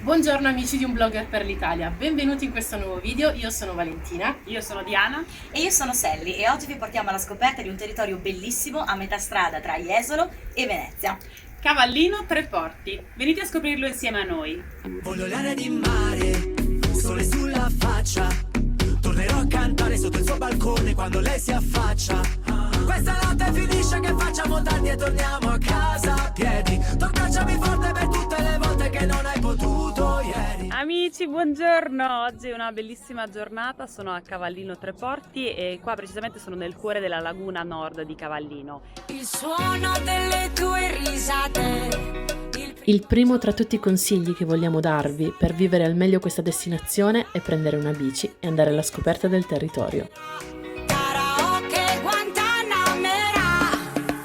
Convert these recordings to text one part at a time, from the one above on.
Buongiorno amici di Un Blogger per l'Italia, benvenuti in questo nuovo video, io sono Valentina. Io sono Diana. E io sono Sally e oggi vi portiamo alla scoperta di un territorio bellissimo a metà strada tra Jesolo e Venezia. Cavallino Tre Porti. Venite a scoprirlo insieme a noi. Voglio l'aria di mare, sole sulla faccia. Tornerò a cantare sotto il suo balcone quando lei si affaccia. Questa notte finisce che facciamo tardi e torniamo a casa a piedi. Tu abbracciami forte per tutte le volte che non hai potuto ieri. Amici, buongiorno! Oggi è una bellissima giornata, sono a Cavallino Tre Porti e qua precisamente sono nel cuore della laguna nord di Cavallino. Il suono delle tue risate. Il primo tra tutti i consigli che vogliamo darvi per vivere al meglio questa destinazione è prendere una bici e andare alla scoperta del territorio. Karaoke Guantanamera.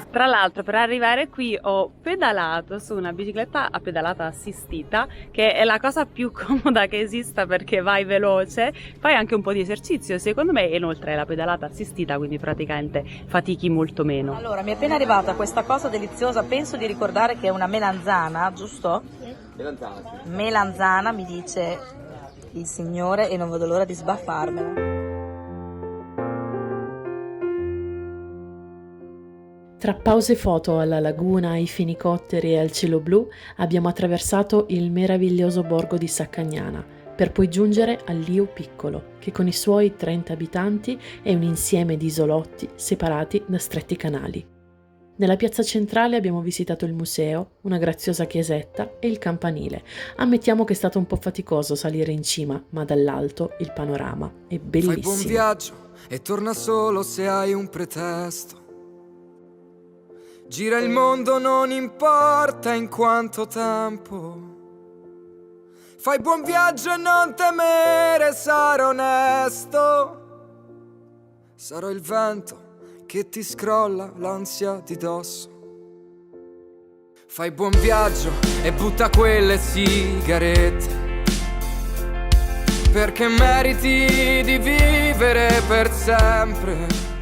Tra l'altro per arrivare qui ho pedalato su una bicicletta a pedalata assistita, che è la cosa più comoda che esista perché vai veloce, fai anche un po' di esercizio secondo me e inoltre è la pedalata assistita, quindi praticamente fatichi molto meno. Allora, mi è appena arrivata questa cosa deliziosa, penso di ricordare che è una melanzana, giusto? Melanzana, sì. Melanzana, mi dice il signore e non vedo l'ora di sbaffarmela. Tra pause foto alla laguna, ai fenicotteri e al cielo blu abbiamo attraversato il meraviglioso borgo di Saccagnana, per poi giungere al Liu Piccolo, che con i suoi 30 abitanti è un insieme di isolotti separati da stretti canali. Nella piazza centrale abbiamo visitato il museo, una graziosa chiesetta e il campanile. Ammettiamo che è stato un po' faticoso salire in cima, ma dall'alto il panorama è bellissimo. Fai buon viaggio e torna solo se hai un pretesto. Gira il mondo, non importa in quanto tempo. Fai buon viaggio e non temere, sarò onesto. Sarò il vento che ti scrolla l'ansia di dosso. Fai buon viaggio e butta quelle sigarette, perché meriti di vivere per sempre.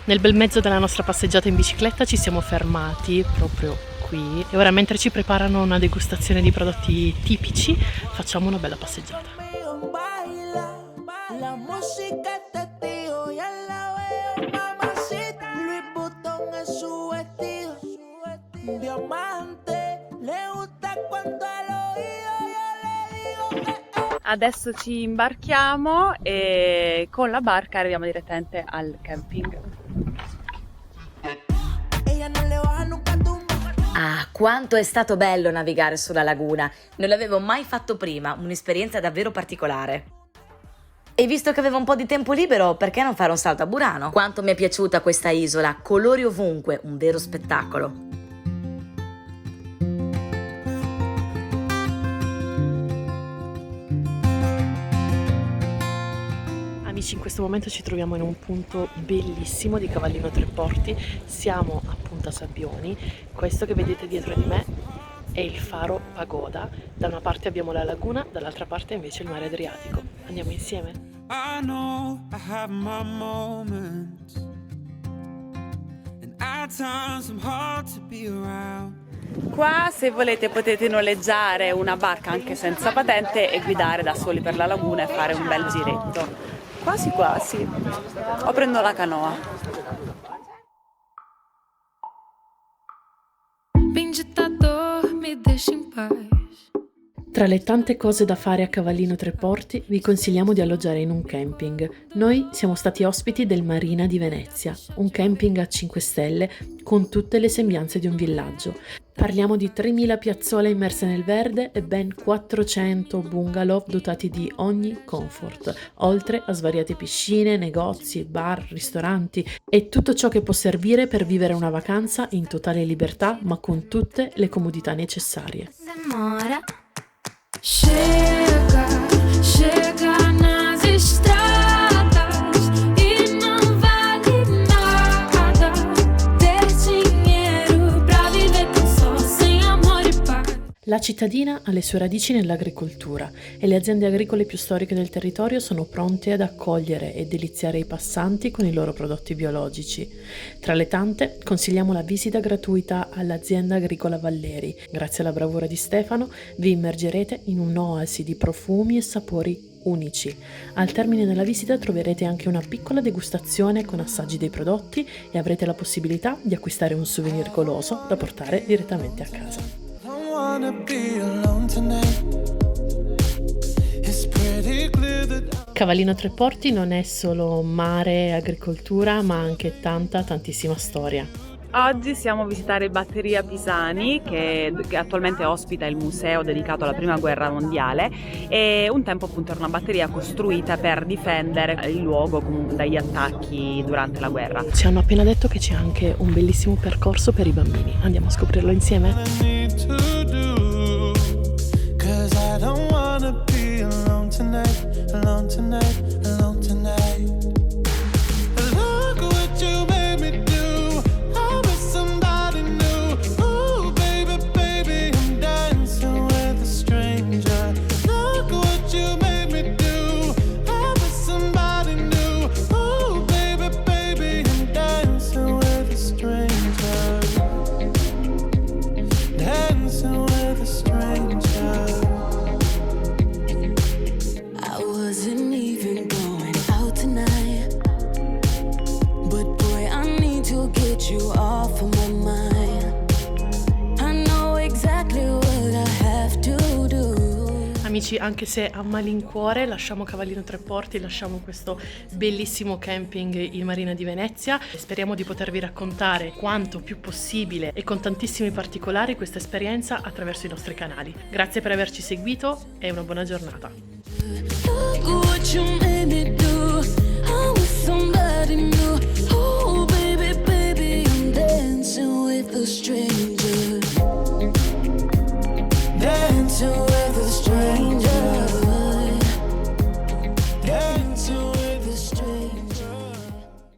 Nel bel mezzo della nostra passeggiata in bicicletta ci siamo fermati proprio qui e ora mentre ci preparano una degustazione di prodotti tipici facciamo una bella passeggiata. Adesso ci imbarchiamo e con la barca arriviamo direttamente al camping. Ah, quanto è stato bello navigare sulla laguna! Non l'avevo mai fatto prima, un'esperienza davvero particolare. E visto che avevo un po' di tempo libero, perché non fare un salto a Burano? Quanto mi è piaciuta questa isola, colori ovunque, un vero spettacolo. Amici, in questo momento ci troviamo in un punto bellissimo di Cavallino Tre Porti, siamo a Punta Sabbioni, questo che vedete dietro di me è il faro Pagoda, da una parte abbiamo la laguna, dall'altra parte invece il mare Adriatico. Andiamo insieme? I know I have my moments, and at times I'm hard to be around. Qua se volete potete noleggiare una barca anche senza patente e guidare da soli per la laguna e fare un bel giretto. Quasi quasi. O prendo la canoa. Pingetador, me deixa em paz. Tra le tante cose da fare a Cavallino Tre Porti vi consigliamo di alloggiare in un camping. Noi siamo stati ospiti del Marina di Venezia, un camping a 5 stelle con tutte le sembianze di un villaggio. Parliamo di 3.000 piazzole immerse nel verde e ben 400 bungalow dotati di ogni comfort, oltre a svariate piscine, negozi, bar, ristoranti e tutto ciò che può servire per vivere una vacanza in totale libertà ma con tutte le comodità necessarie. Demora. Chega, chega nas estradas e não vale nada ter dinheiro pra viver tão só sem amor e paz. La cittadina ha le sue radici nell'agricoltura e le aziende agricole più storiche del territorio sono pronte ad accogliere e deliziare i passanti con i loro prodotti biologici. Tra le tante, consigliamo la visita gratuita all'azienda agricola Valleri. Grazie alla bravura di Stefano, vi immergerete in un'oasi di profumi e sapori unici. Al termine della visita troverete anche una piccola degustazione con assaggi dei prodotti e avrete la possibilità di acquistare un souvenir goloso da portare direttamente a casa. Cavallino Tre Porti non è solo mare e agricoltura, ma anche tantissima storia. Oggi siamo a visitare Batteria Pisani, che attualmente ospita il museo dedicato alla Prima Guerra Mondiale, e un tempo appunto era una batteria costruita per difendere il luogo dagli attacchi durante la guerra. Ci hanno appena detto che c'è anche un bellissimo percorso per i bambini. Andiamo a scoprirlo insieme? Amici, anche se a malincuore lasciamo Cavallino Tre Porti, lasciamo questo bellissimo camping in Marina di Venezia e speriamo di potervi raccontare quanto più possibile e con tantissimi particolari questa esperienza attraverso i nostri canali. Grazie per averci seguito e una buona giornata. Dancing